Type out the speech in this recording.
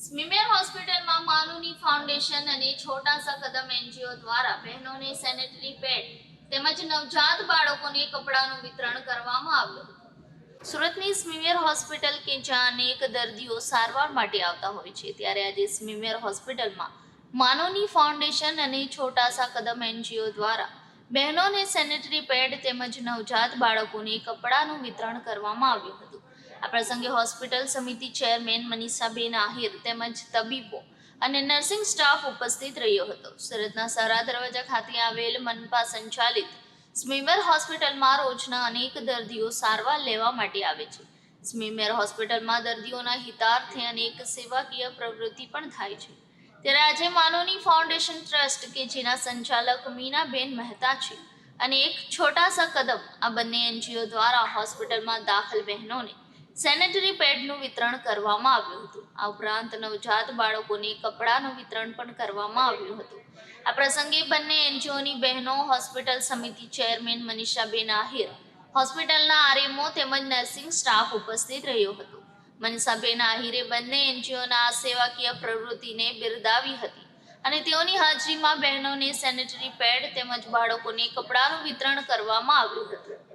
સ્મીમેર હોસ્પિટલમાં માનુની ફાઉન્ડેશન અને છોટા સા કદમ એનજીઓ દ્વારા બહેનોને સેનેટરી પેડ તેમજ નવજાત બાળકોને કપડાનું વિતરણ કરવામાં આવ્યું હતું। સુરતની સ્મીમેર હોસ્પિટલ કે જ્યાં અનેક દર્દીઓ સારવાર માટે આવતા હોય છે, ત્યારે આજે સ્મીમેર હોસ્પિટલમાં માનુની ફાઉન્ડેશન અને છોટા સા કદમ એનજીઓ દ્વારા બહેનોને સેનેટરી પેડ તેમજ નવજાત બાળકોને કપડાનું વિતરણ કરવામાં આવ્યું હતું। આ પ્રસંગે હોસ્પિટલ સમિતિ ચેરમેન મનીષાબેન આહિર તેમજ તબીબો અને નર્સિંગ સ્ટાફ ઉપસ્થિત રહ્યો હતો। સુરતના સરા દરવાજા ખાતે આવેલ મનપા સંચાલિત સ્મીમેર હોસ્પિટલમાં રોજના અનેક દર્દીઓ સારવાર લેવા માટે આવે છે। સ્મીમેર હોસ્પિટલમાં દર્દીઓના હિતાર્થે અનેક સેવાકીય પ્રવૃત્તિ પણ થાય છે। ત્યારે આજે માનવની ફાઉન્ડેશન ટ્રસ્ટ કે જેના સંચાલક મીનાબેન મહેતા છે અને એક છોટા સા કદમ આ બંને એનજીઓ દ્વારા હોસ્પિટલમાં દાખલ બહેનોને સેનેટરી પેડનું વિતરણ કરવામાં આવ્યું હતું। આ ઉપરાંત નવજાત બાળકોને કપડાનું વિતરણ પણ કરવામાં આવ્યું હતું। આ પ્રસંગે બંને એનજીઓની બહેનો, હોસ્પિટલ સમિતિ ચેરમેન મનીષાબેન આહિર, હોસ્પિટલના આરએમઓ તેમજ નર્સિંગ સ્ટાફ ઉપસ્થિત રહ્યો હતો। મનીષાબેન આહિરે બંને એનજીઓના આ સેવાકીય પ્રવૃત્તિને બિરદાવી હતી અને તેઓની હાજરીમાં બહેનોને સેનેટરી પેડ તેમજ બાળકોને કપડાનું વિતરણ કરવામાં આવ્યું હતું।